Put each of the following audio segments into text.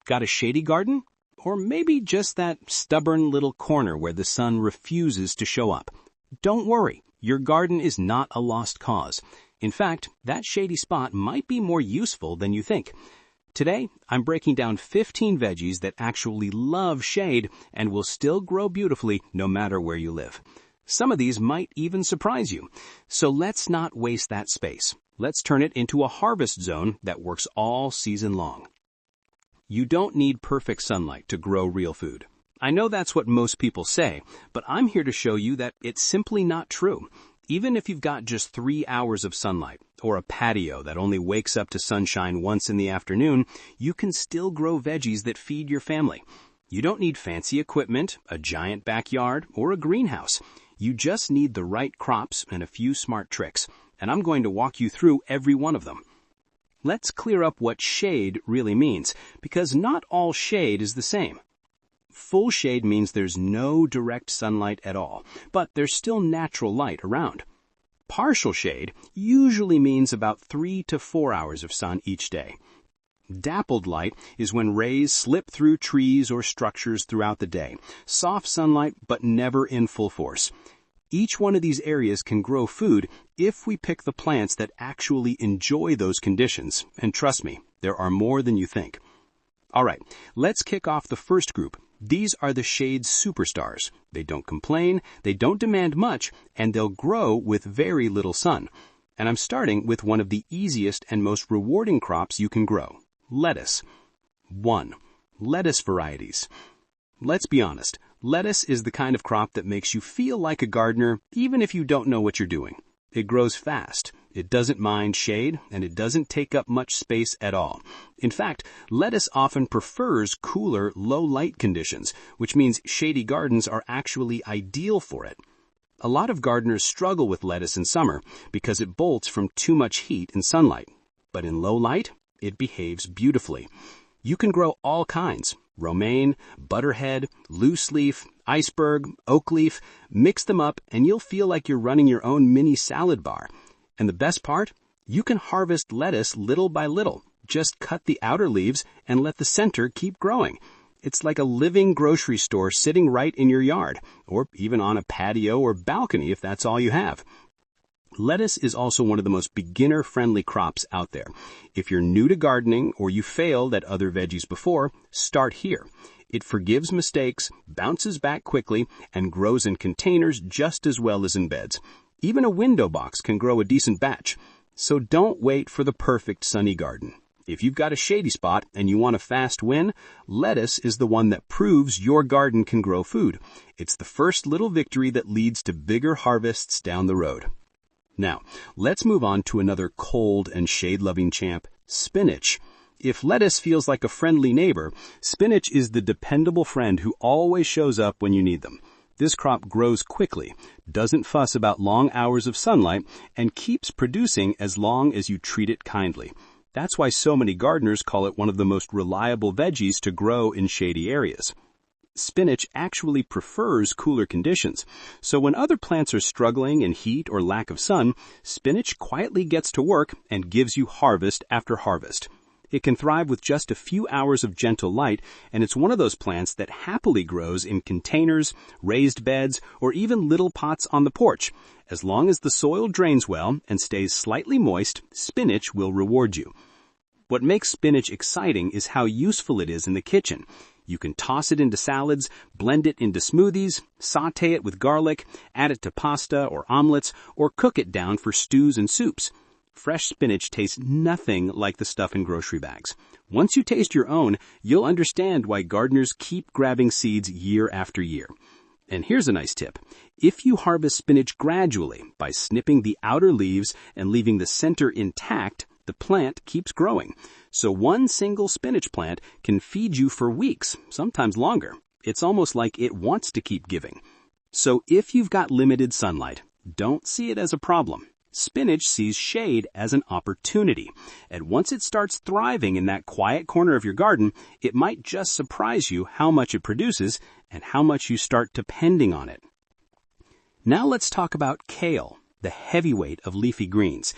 Got a shady garden? Or maybe just that stubborn little corner where the sun refuses to show up? Don't worry, your garden is not a lost cause. In fact, that shady spot might be more useful than you think. Today, I'm breaking down 15 veggies that actually love shade and will still grow beautifully no matter where you live. Some of these might even surprise you. So let's not waste that space. Let's turn it into a harvest zone that works all season long. You don't need perfect sunlight to grow real food. I know that's what most people say, but I'm here to show you that it's simply not true. Even if you've got just 3 hours of sunlight, or a patio that only wakes up to sunshine once in the afternoon, you can still grow veggies that feed your family. You don't need fancy equipment, a giant backyard, or a greenhouse. You just need the right crops and a few smart tricks, and I'm going to walk you through every one of them. Let's clear up what shade really means, because not all shade is the same. Full shade means there's no direct sunlight at all, but there's still natural light around. Partial shade usually means about 3 to 4 hours of sun each day. Dappled light is when rays slip through trees or structures throughout the day. Soft sunlight, but never in full force. Each one of these areas can grow food if we pick the plants that actually enjoy those conditions. And trust me, there are more than you think. All right, let's kick off the first group. These are the shade superstars. They don't complain, they don't demand much, and they'll grow with very little sun. And I'm starting with one of the easiest and most rewarding crops you can grow. Lettuce. 1. Lettuce varieties. Let's be honest, lettuce is the kind of crop that makes you feel like a gardener even if you don't know what you're doing. It grows fast, it doesn't mind shade, and it doesn't take up much space at all. In fact, lettuce often prefers cooler, low-light conditions, which means shady gardens are actually ideal for it. A lot of gardeners struggle with lettuce in summer because it bolts from too much heat and sunlight. But in low light, it behaves beautifully. You can grow all kinds: romaine, butterhead, loose leaf, iceberg, oak leaf. Mix them up and you'll feel like you're running your own mini salad bar. And the best part? You can harvest lettuce little by little. Just cut the outer leaves and let the center keep growing. It's like a living grocery store sitting right in your yard, or even on a patio or balcony if that's all you have. Lettuce is also one of the most beginner-friendly crops out there. If you're new to gardening or you failed at other veggies before, start here. It forgives mistakes, bounces back quickly, and grows in containers just as well as in beds. Even a window box can grow a decent batch. So don't wait for the perfect sunny garden. If you've got a shady spot and you want a fast win, lettuce is the one that proves your garden can grow food. It's the first little victory that leads to bigger harvests down the road. Now, let's move on to another cold and shade-loving champ, spinach. If lettuce feels like a friendly neighbor, spinach is the dependable friend who always shows up when you need them. This crop grows quickly, doesn't fuss about long hours of sunlight, and keeps producing as long as you treat it kindly. That's why so many gardeners call it one of the most reliable veggies to grow in shady areas. Spinach actually prefers cooler conditions, so when other plants are struggling in heat or lack of sun, spinach quietly gets to work and gives you harvest after harvest. It can thrive with just a few hours of gentle light, and it's one of those plants that happily grows in containers, raised beds, or even little pots on the porch. As long as the soil drains well and stays slightly moist, spinach will reward you. What makes spinach exciting is how useful it is in the kitchen. You can toss it into salads, blend it into smoothies, sauté it with garlic, add it to pasta or omelets, or cook it down for stews and soups. Fresh spinach tastes nothing like the stuff in grocery bags. Once you taste your own, you'll understand why gardeners keep grabbing seeds year after year. And here's a nice tip. If you harvest spinach gradually by snipping the outer leaves and leaving the center intact, the plant keeps growing. So one single spinach plant can feed you for weeks, sometimes longer. It's almost like it wants to keep giving. So if you've got limited sunlight, don't see it as a problem. Spinach sees shade as an opportunity. And once it starts thriving in that quiet corner of your garden, it might just surprise you how much it produces and how much you start depending on it. Now let's talk about kale, the heavyweight of leafy greens.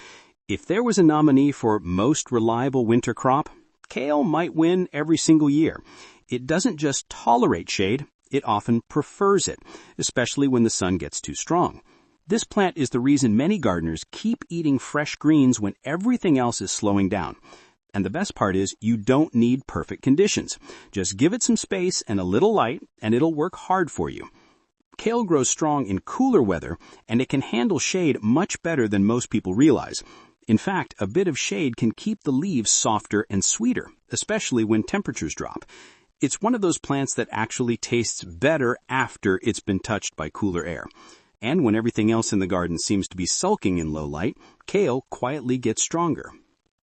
If there was a nominee for most reliable winter crop, kale might win every single year. It doesn't just tolerate shade, it often prefers it, especially when the sun gets too strong. This plant is the reason many gardeners keep eating fresh greens when everything else is slowing down. And the best part is you don't need perfect conditions. Just give it some space and a little light, and it'll work hard for you. Kale grows strong in cooler weather, and it can handle shade much better than most people realize. In fact, a bit of shade can keep the leaves softer and sweeter, especially when temperatures drop. It's one of those plants that actually tastes better after it's been touched by cooler air. And when everything else in the garden seems to be sulking in low light, kale quietly gets stronger.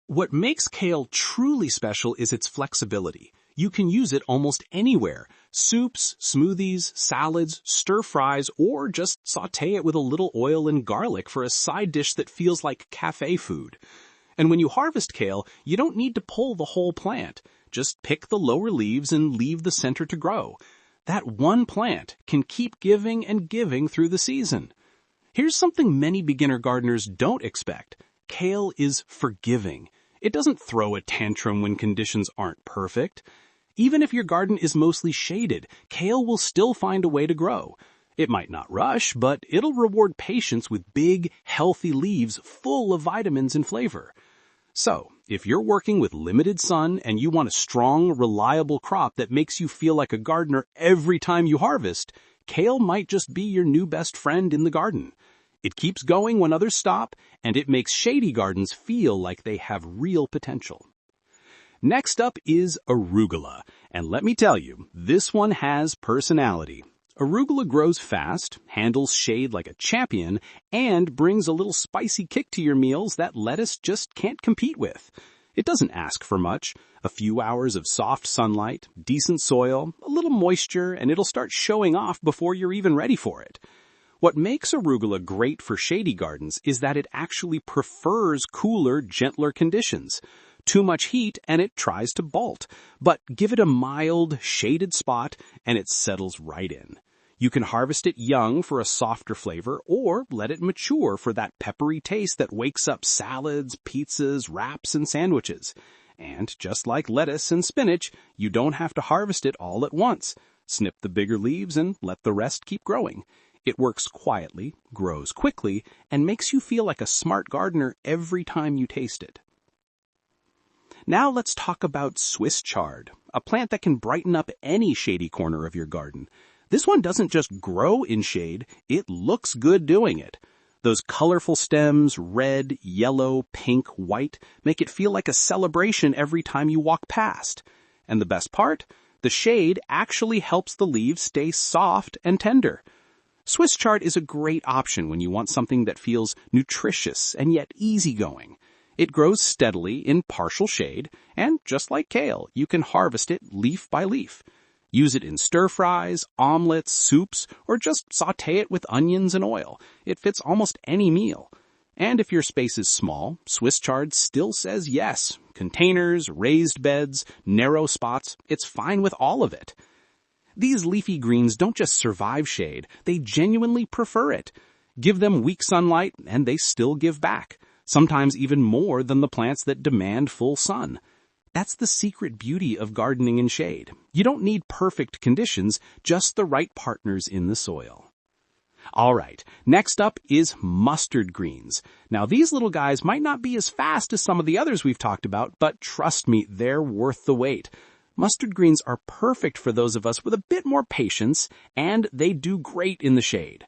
What makes kale truly special is its flexibility. You can use it almost anywhere. Soups, smoothies, salads, stir-fries, or just sauté it with a little oil and garlic for a side dish that feels like cafe food. And when you harvest kale, you don't need to pull the whole plant. Just pick the lower leaves and leave the center to grow. That one plant can keep giving and giving through the season. Here's something many beginner gardeners don't expect. Kale is forgiving. It doesn't throw a tantrum when conditions aren't perfect. Even if your garden is mostly shaded, kale will still find a way to grow. It might not rush, but it'll reward patience with big, healthy leaves full of vitamins and flavor. So, if you're working with limited sun and you want a strong, reliable crop that makes you feel like a gardener every time you harvest, kale might just be your new best friend in the garden. It keeps going when others stop, and it makes shady gardens feel like they have real potential. Next up is arugula, and let me tell you, this one has personality. Arugula grows fast, handles shade like a champion, and brings a little spicy kick to your meals that lettuce just can't compete with. It doesn't ask for much. A few hours of soft sunlight, decent soil, a little moisture, and it'll start showing off before you're even ready for it. What makes arugula great for shady gardens is that it actually prefers cooler, gentler conditions. Too much heat and it tries to bolt, but give it a mild, shaded spot and it settles right in. You can harvest it young for a softer flavor or let it mature for that peppery taste that wakes up salads, pizzas, wraps, and sandwiches. And just like lettuce and spinach, you don't have to harvest it all at once. Snip the bigger leaves and let the rest keep growing. It works quietly, grows quickly, and makes you feel like a smart gardener every time you taste it. Now let's talk about Swiss chard, a plant that can brighten up any shady corner of your garden. This one doesn't just grow in shade, it looks good doing it. Those colorful stems, red, yellow, pink, white, make it feel like a celebration every time you walk past. And the best part? The shade actually helps the leaves stay soft and tender. Swiss chard is a great option when you want something that feels nutritious and yet easygoing. It grows steadily in partial shade, and just like kale, you can harvest it leaf by leaf. Use it in stir-fries, omelets, soups, or just sauté it with onions and oil. It fits almost any meal. And if your space is small, Swiss chard still says yes. Containers, raised beds, narrow spots, it's fine with all of it. These leafy greens don't just survive shade, they genuinely prefer it. Give them weak sunlight, and they still give back. Sometimes even more than the plants that demand full sun. That's the secret beauty of gardening in shade. You don't need perfect conditions, just the right partners in the soil. All right, next up is mustard greens. Now these little guys might not be as fast as some of the others we've talked about, but trust me, they're worth the wait. Mustard greens are perfect for those of us with a bit more patience, and they do great in the shade.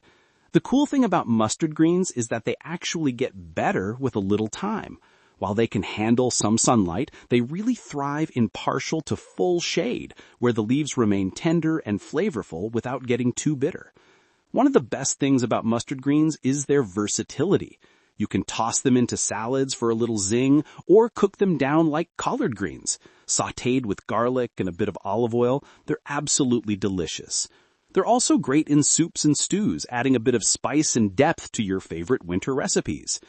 The cool thing about mustard greens is that they actually get better with a little time. While they can handle some sunlight, they really thrive in partial to full shade, where the leaves remain tender and flavorful without getting too bitter. One of the best things about mustard greens is their versatility. You can toss them into salads for a little zing, or cook them down like collard greens. Sautéed with garlic and a bit of olive oil, they're absolutely delicious. They're also great in soups and stews, adding a bit of spice and depth to your favorite winter recipes.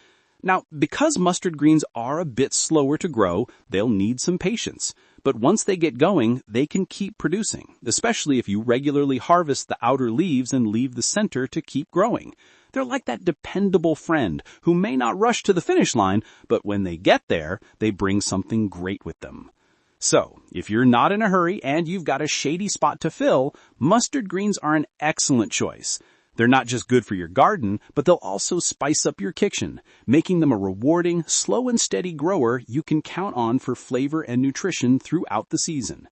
Now, because mustard greens are a bit slower to grow, they'll need some patience. But once they get going, they can keep producing, especially if you regularly harvest the outer leaves and leave the center to keep growing. They're like that dependable friend who may not rush to the finish line, but when they get there, they bring something great with them. So, if you're not in a hurry and you've got a shady spot to fill, mustard greens are an excellent choice. They're not just good for your garden, but they'll also spice up your kitchen, making them a rewarding, slow and steady grower you can count on for flavor and nutrition throughout the season.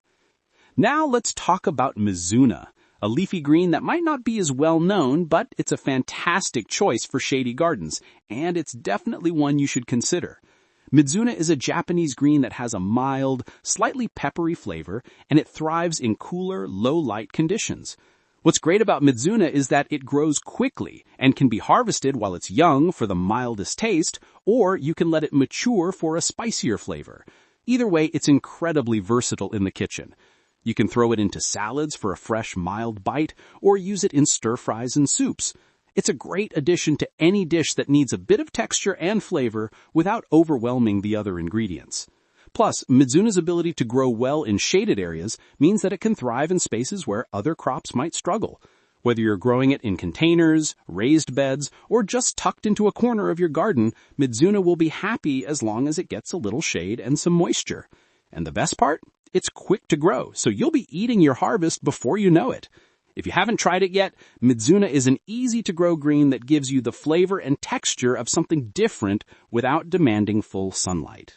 Now let's talk about Mizuna, a leafy green that might not be as well known, but it's a fantastic choice for shady gardens, and it's definitely one you should consider. Mizuna is a Japanese green that has a mild, slightly peppery flavor, and it thrives in cooler, low-light conditions. What's great about Mizuna is that it grows quickly and can be harvested while it's young for the mildest taste, or you can let it mature for a spicier flavor. Either way, it's incredibly versatile in the kitchen. You can throw it into salads for a fresh, mild bite, or use it in stir-fries and soups. It's a great addition to any dish that needs a bit of texture and flavor without overwhelming the other ingredients. Plus, Mizuna's ability to grow well in shaded areas means that it can thrive in spaces where other crops might struggle. Whether you're growing it in containers, raised beds, or just tucked into a corner of your garden, Mizuna will be happy as long as it gets a little shade and some moisture. And the best part? It's quick to grow, so you'll be eating your harvest before you know it. If you haven't tried it yet, Mizuna is an easy-to-grow green that gives you the flavor and texture of something different without demanding full sunlight.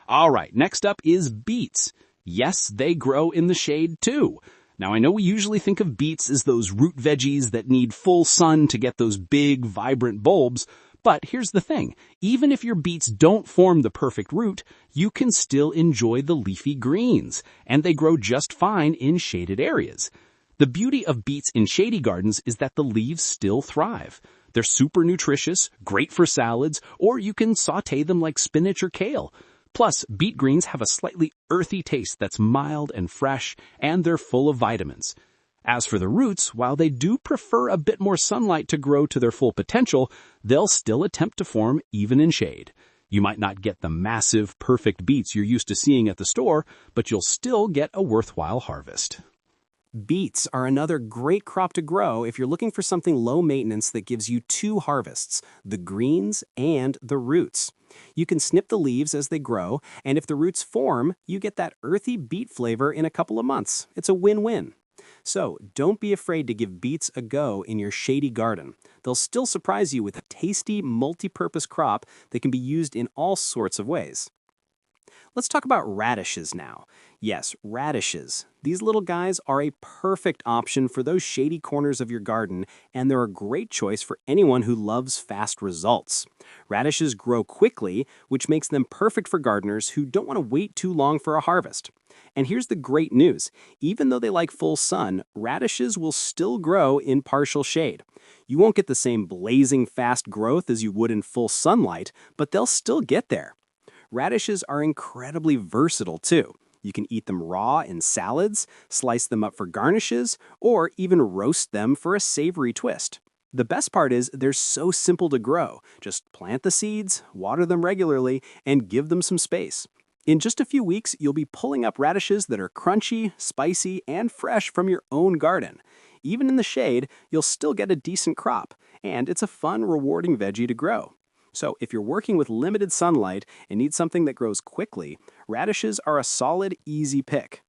All right, next up is beets. Yes, they grow in the shade too. Now, I know we usually think of beets as those root veggies that need full sun to get those big, vibrant bulbs, but here's the thing. Even if your beets don't form the perfect root, you can still enjoy the leafy greens, and they grow just fine in shaded areas. The beauty of beets in shady gardens is that the leaves still thrive. They're super nutritious, great for salads, or you can sauté them like spinach or kale. Plus, beet greens have a slightly earthy taste that's mild and fresh, and they're full of vitamins. As for the roots, while they do prefer a bit more sunlight to grow to their full potential, they'll still attempt to form even in shade. You might not get the massive, perfect beets you're used to seeing at the store, but you'll still get a worthwhile harvest. Beets are another great crop to grow if you're looking for something low maintenance that gives you two harvests, the greens and the roots. You can snip the leaves as they grow, and if the roots form, you get that earthy beet flavor in a couple of months. It's a win-win. So don't be afraid to give beets a go in your shady garden. They'll still surprise you with a tasty, multi-purpose crop that can be used in all sorts of ways. Let's talk about radishes now. Yes, radishes. These little guys are a perfect option for those shady corners of your garden, and they're a great choice for anyone who loves fast results. Radishes grow quickly, which makes them perfect for gardeners who don't want to wait too long for a harvest. And here's the great news. Even though they like full sun, radishes will still grow in partial shade. You won't get the same blazing fast growth as you would in full sunlight, but they'll still get there. Radishes are incredibly versatile too. You can eat them raw in salads, slice them up for garnishes, or even roast them for a savory twist. The best part is they're so simple to grow. Just plant the seeds, water them regularly, and give them some space. In just a few weeks, you'll be pulling up radishes that are crunchy, spicy, and fresh from your own garden. Even in the shade, you'll still get a decent crop, and it's a fun, rewarding veggie to grow. So if you're working with limited sunlight and need something that grows quickly, radishes are a solid, easy pick.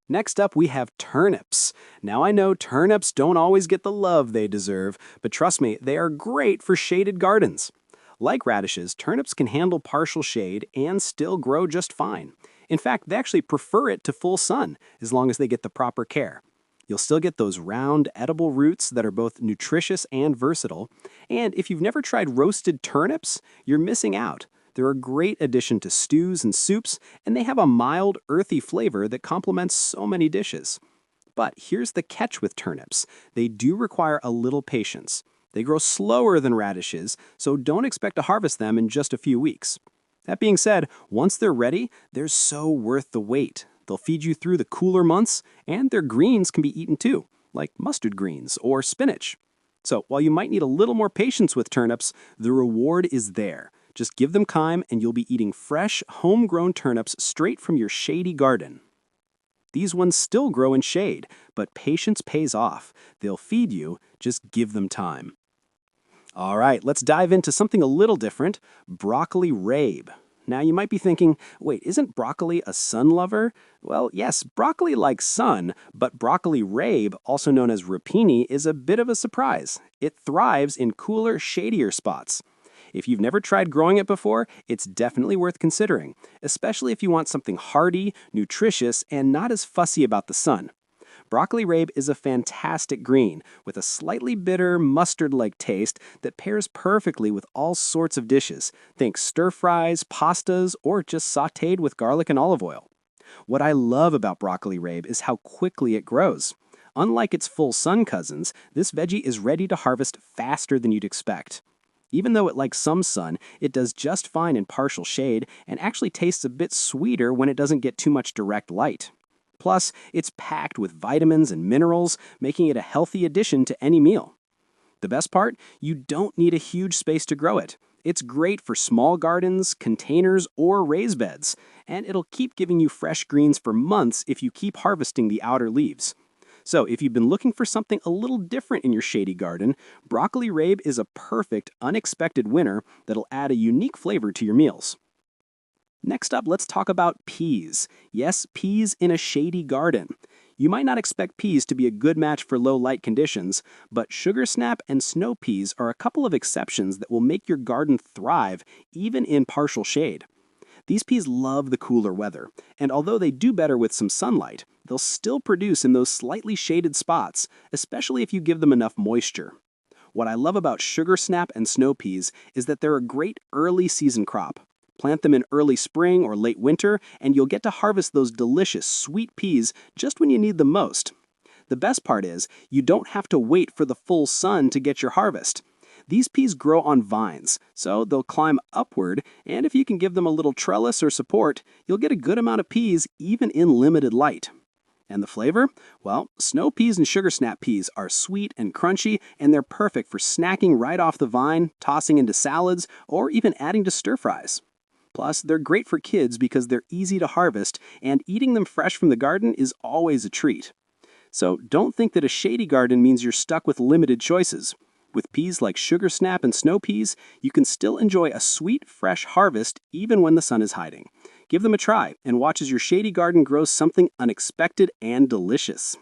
Next up, we have turnips. Now I know turnips don't always get the love they deserve, but trust me, they are great for shaded gardens. Like radishes, turnips can handle partial shade and still grow just fine. In fact, they actually prefer it to full sun, as long as they get the proper care. You'll still get those round, edible roots that are both nutritious and versatile. And if you've never tried roasted turnips, you're missing out. They're a great addition to stews and soups, and they have a mild, earthy flavor that complements so many dishes. But here's the catch with turnips. They do require a little patience. They grow slower than radishes, so don't expect to harvest them in just a few weeks. That being said, once they're ready, they're so worth the wait. They'll feed you through the cooler months, and their greens can be eaten too, like mustard greens or spinach. So while you might need a little more patience with turnips, the reward is there. Just give them time and you'll be eating fresh, homegrown turnips straight from your shady garden. These ones still grow in shade, but patience pays off. They'll feed you, just give them time. All right, let's dive into something a little different, broccoli raab. Now you might be thinking, wait, isn't broccoli a sun lover? Well, yes, broccoli likes sun, but broccoli raab, also known as rapini, is a bit of a surprise. It thrives in cooler, shadier spots. If you've never tried growing it before, it's definitely worth considering, especially if you want something hearty, nutritious, and not as fussy about the sun. Broccoli raab is a fantastic green with a slightly bitter, mustard-like taste that pairs perfectly with all sorts of dishes. Think stir-fries, pastas, or just sautéed with garlic and olive oil. What I love about broccoli raab is how quickly it grows. Unlike its full sun cousins, this veggie is ready to harvest faster than you'd expect. Even though it likes some sun, it does just fine in partial shade and actually tastes a bit sweeter when it doesn't get too much direct light. Plus, it's packed with vitamins and minerals, making it a healthy addition to any meal. The best part? You don't need a huge space to grow it. It's great for small gardens, containers, or raised beds, and it'll keep giving you fresh greens for months if you keep harvesting the outer leaves. So, if you've been looking for something a little different in your shady garden, broccoli raab is a perfect, unexpected winner that'll add a unique flavor to your meals. Next up, let's talk about peas. Yes, peas in a shady garden. You might not expect peas to be a good match for low light conditions, but sugar snap and snow peas are a couple of exceptions that will make your garden thrive even in partial shade. These peas love the cooler weather, and although they do better with some sunlight, they'll still produce in those slightly shaded spots, especially if you give them enough moisture. What I love about sugar snap and snow peas is that they're a great early season crop. Plant them in early spring or late winter, and you'll get to harvest those delicious sweet peas just when you need them most. The best part is, you don't have to wait for the full sun to get your harvest. These peas grow on vines, so they'll climb upward, and if you can give them a little trellis or support, you'll get a good amount of peas even in limited light. And the flavor? Well, snow peas and sugar snap peas are sweet and crunchy, and they're perfect for snacking right off the vine, tossing into salads, or even adding to stir-fries. Plus, they're great for kids because they're easy to harvest, and eating them fresh from the garden is always a treat. So don't think that a shady garden means you're stuck with limited choices. With peas like sugar snap and snow peas, you can still enjoy a sweet, fresh harvest even when the sun is hiding. Give them a try and watch as your shady garden grows something unexpected and delicious.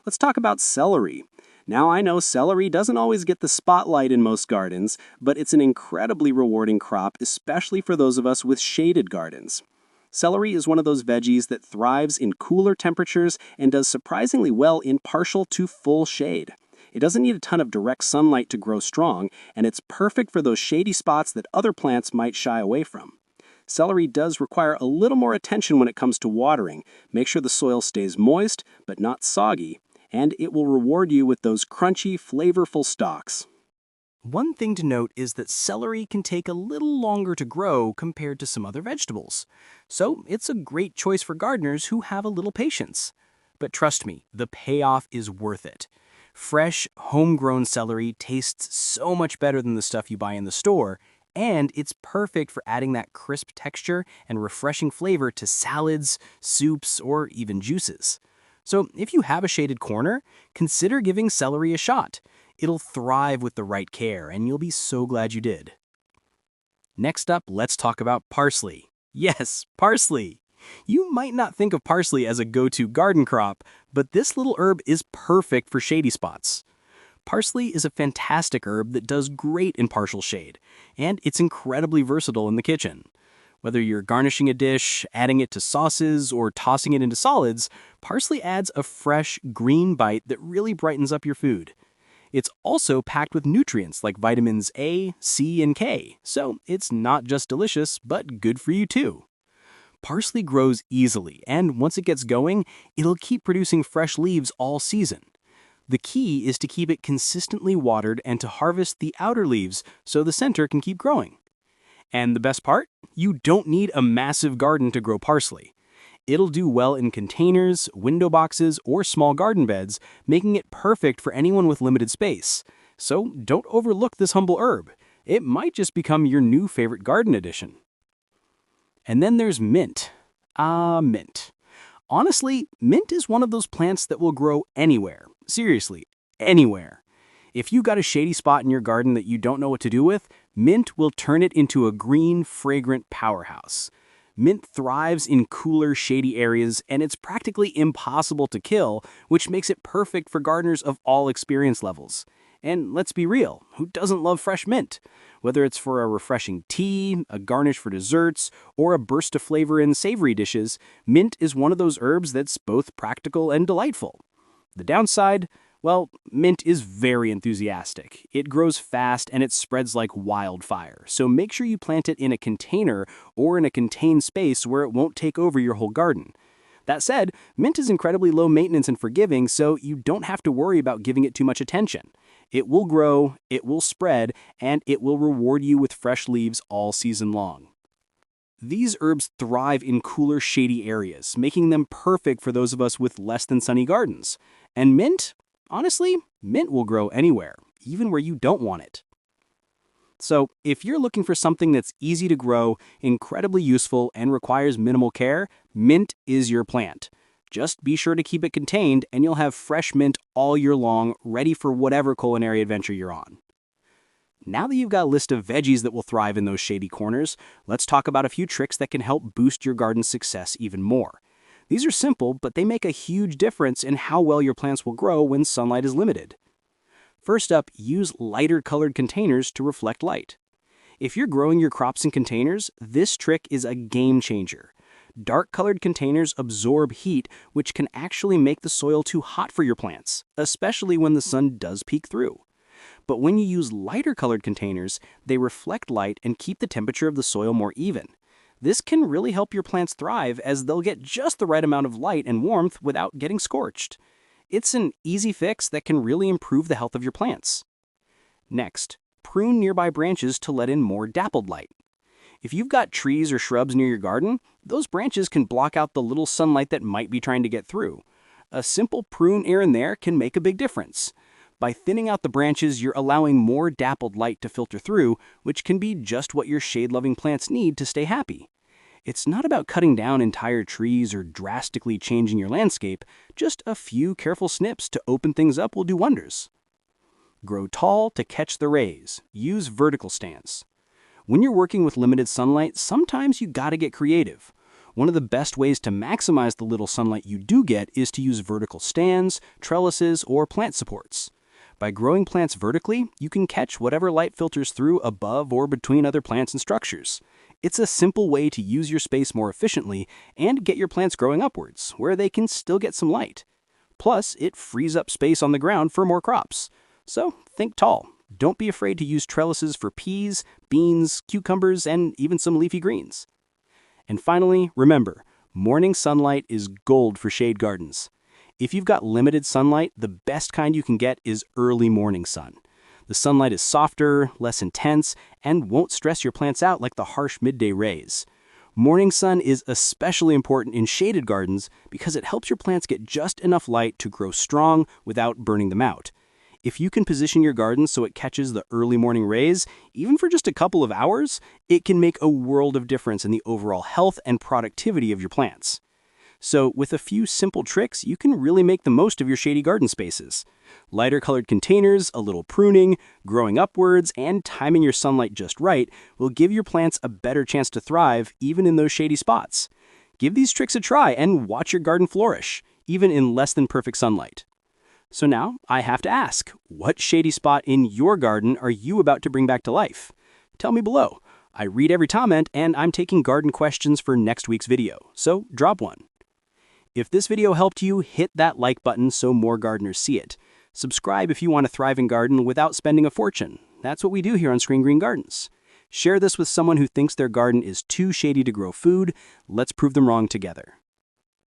Let's talk about celery. Now I know celery doesn't always get the spotlight in most gardens, but it's an incredibly rewarding crop, especially for those of us with shaded gardens. Celery is one of those veggies that thrives in cooler temperatures and does surprisingly well in partial to full shade. It doesn't need a ton of direct sunlight to grow strong, and it's perfect for those shady spots that other plants might shy away from. Celery does require a little more attention when it comes to watering. Make sure the soil stays moist, but not soggy, and it will reward you with those crunchy, flavorful stalks. One thing to note is that celery can take a little longer to grow compared to some other vegetables. So it's a great choice for gardeners who have a little patience. But trust me, the payoff is worth it. Fresh, homegrown celery tastes so much better than the stuff you buy in the store, and it's perfect for adding that crisp texture and refreshing flavor to salads, soups, or even juices. So if you have a shaded corner, consider giving celery a shot. It'll thrive with the right care, and you'll be so glad you did. Next up, let's talk about parsley. Yes, parsley! You might not think of parsley as a go-to garden crop, but this little herb is perfect for shady spots. Parsley is a fantastic herb that does great in partial shade, and it's incredibly versatile in the kitchen. Whether you're garnishing a dish, adding it to sauces, or tossing it into solids, parsley adds a fresh, green bite that really brightens up your food. It's also packed with nutrients like vitamins A, C, and K, so it's not just delicious, but good for you too. Parsley grows easily, and once it gets going, it'll keep producing fresh leaves all season. The key is to keep it consistently watered and to harvest the outer leaves so the center can keep growing. And the best part? You don't need a massive garden to grow parsley. It'll do well in containers, window boxes, or small garden beds, making it perfect for anyone with limited space. So don't overlook this humble herb. It might just become your new favorite garden addition. And then there's mint. Mint. Honestly, mint is one of those plants that will grow anywhere. Seriously, anywhere. If you got a shady spot in your garden that you don't know what to do with, Mint will turn it into a green, fragrant powerhouse. Mint thrives in cooler, shady areas, and it's practically impossible to kill, which makes it perfect for gardeners of all experience levels. And let's be real, who doesn't love fresh mint? Whether it's for a refreshing tea, a garnish for desserts, or a burst of flavor in savory dishes, mint is one of those herbs that's both practical and delightful. The downside? Well, mint is very enthusiastic. It grows fast and it spreads like wildfire, so make sure you plant it in a container or in a contained space where it won't take over your whole garden. That said, mint is incredibly low maintenance and forgiving, so you don't have to worry about giving it too much attention. It will grow, it will spread, and it will reward you with fresh leaves all season long. These herbs thrive in cooler, shady areas, making them perfect for those of us with less than sunny gardens. And mint? Honestly, mint will grow anywhere, even where you don't want it. So, if you're looking for something that's easy to grow, incredibly useful, and requires minimal care, mint is your plant. Just be sure to keep it contained, and you'll have fresh mint all year long, ready for whatever culinary adventure you're on. Now that you've got a list of veggies that will thrive in those shady corners, let's talk about a few tricks that can help boost your garden's success even more. These are simple, but they make a huge difference in how well your plants will grow when sunlight is limited. First up, use lighter colored containers to reflect light. If you're growing your crops in containers, this trick is a game changer. Dark colored containers absorb heat, which can actually make the soil too hot for your plants, especially when the sun does peek through. But when you use lighter colored containers, they reflect light and keep the temperature of the soil more even. This can really help your plants thrive as they'll get just the right amount of light and warmth without getting scorched. It's an easy fix that can really improve the health of your plants. Next, prune nearby branches to let in more dappled light. If you've got trees or shrubs near your garden, those branches can block out the little sunlight that might be trying to get through. A simple prune here and there can make a big difference. By thinning out the branches, you're allowing more dappled light to filter through, which can be just what your shade-loving plants need to stay happy. It's not about cutting down entire trees or drastically changing your landscape, just a few careful snips to open things up will do wonders. Grow tall to catch the rays. Use vertical stands. When you're working with limited sunlight, sometimes you gotta get creative. One of the best ways to maximize the little sunlight you do get is to use vertical stands, trellises, or plant supports. By growing plants vertically, you can catch whatever light filters through above or between other plants and structures. It's a simple way to use your space more efficiently and get your plants growing upwards, where they can still get some light. Plus, it frees up space on the ground for more crops. So, think tall. Don't be afraid to use trellises for peas, beans, cucumbers, and even some leafy greens. And finally, remember, morning sunlight is gold for shade gardens. If you've got limited sunlight, the best kind you can get is early morning sun. The sunlight is softer, less intense, and won't stress your plants out like the harsh midday rays. Morning sun is especially important in shaded gardens because it helps your plants get just enough light to grow strong without burning them out. If you can position your garden so it catches the early morning rays, even for just a couple of hours, it can make a world of difference in the overall health and productivity of your plants. So with a few simple tricks, you can really make the most of your shady garden spaces. Lighter colored containers, a little pruning, growing upwards, and timing your sunlight just right will give your plants a better chance to thrive even in those shady spots. Give these tricks a try and watch your garden flourish, even in less than perfect sunlight. So now I have to ask, what shady spot in your garden are you about to bring back to life? Tell me below. I read every comment and I'm taking garden questions for next week's video, so drop one. If this video helped you, hit that like button so more gardeners see it. Subscribe if you want a thriving garden without spending a fortune. That's what we do here on Screen Green Gardens. Share this with someone who thinks their garden is too shady to grow food. Let's prove them wrong together.